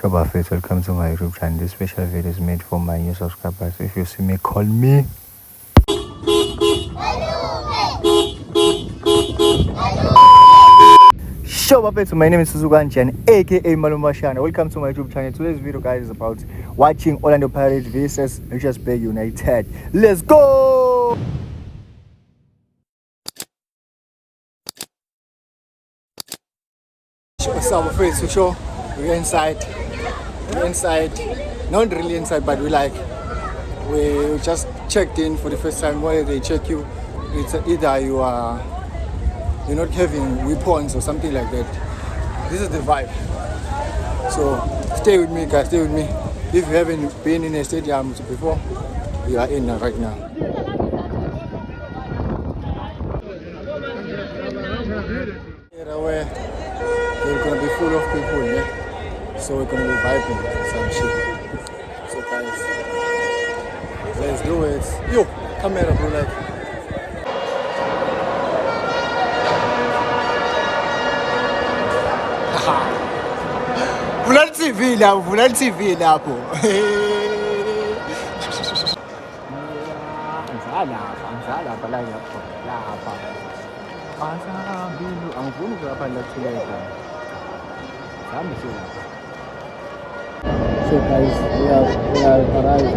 Shoba Faith, welcome to my YouTube channel. This special video is made for my new subscribers. If you see me, call me. Shoba Faith, my name is Suzuganjan, aka Malumashana. Welcome to my YouTube channel. Today's video, guys, is about watching Orlando Pirates vs Richards Bay United. Let's go! Shoba Faith, so show. We're inside, not really inside, but we just checked in for the first time. Where they check you, it's either you're not having weapons or something like that. This is the vibe. So stay with me, guys, stay with me. If you haven't been in a stadium before, you are in right now. Where they're gonna be full of people, yeah? So we're gonna be vibing some shit. So guys, let's do it. Yo, camera bro, like. Vula TV lapho. Ngizala lapha lapha. Asabilu angifuni lapha lathuleka. So guys, we have arrived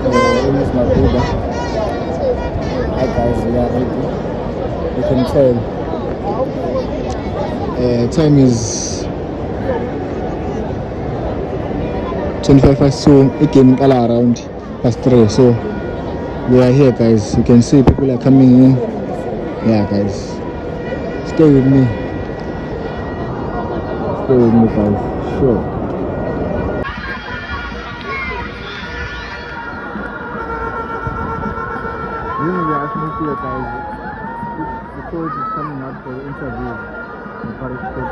Moses Mabida. Hi guys, we are ready. You can tell time is 25 past 2. It came all around past 3. So we are here, guys. You can see people are coming in. Yeah, guys, stay with me. Stay with me, guys. Sure. This is the atmosphere, guys. The coach is coming out for the interview. The Paris coach.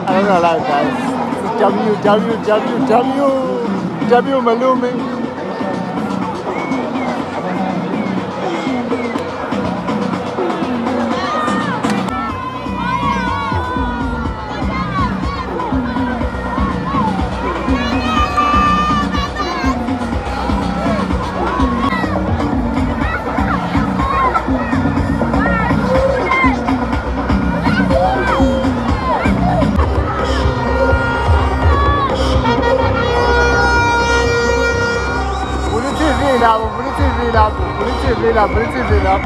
I don't know, like, guys. W Malume. Bring TV up.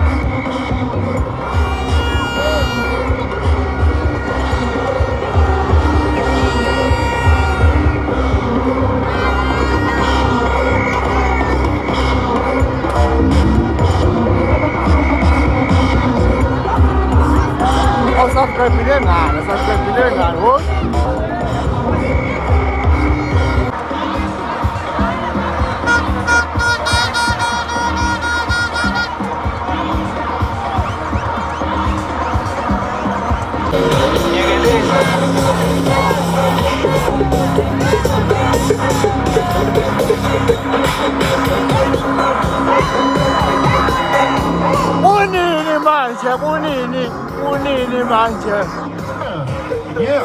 Oh, subscribe video na. What? Unini manje. Yeah.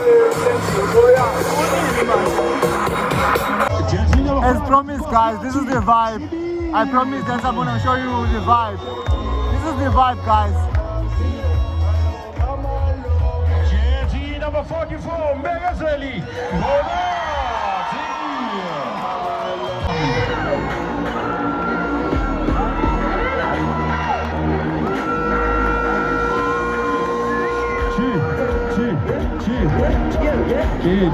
As promised, guys, this is the vibe. I promise that I'm gonna show you the vibe. This is the vibe, guys. Jersey number 44, Megazeli. Cheers.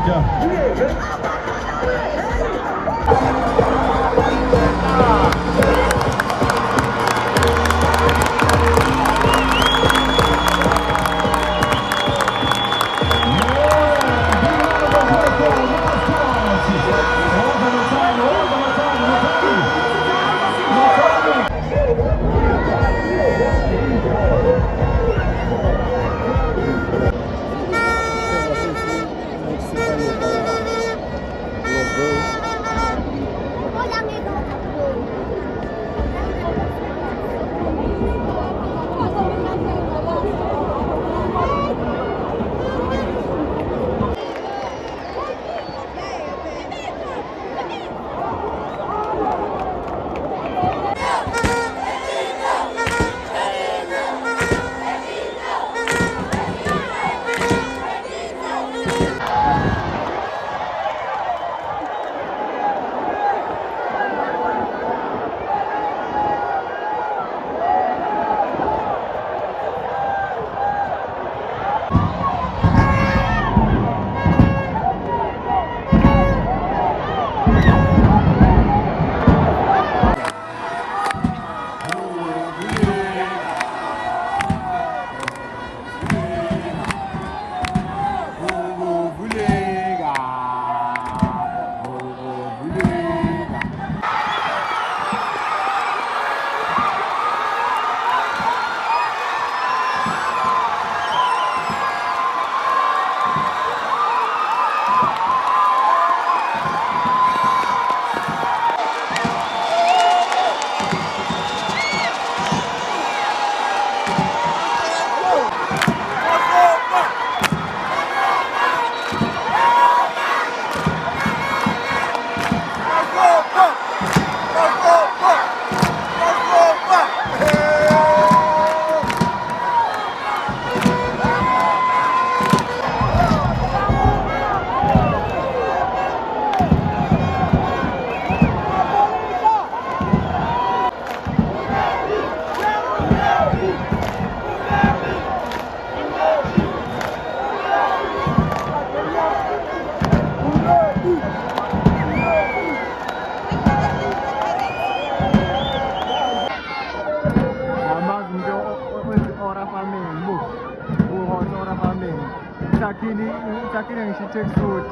Sakini yang she takes food.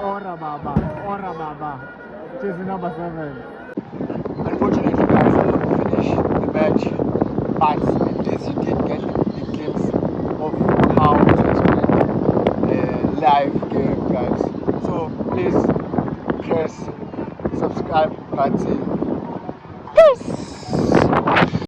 Ora baba. Chasing number 7.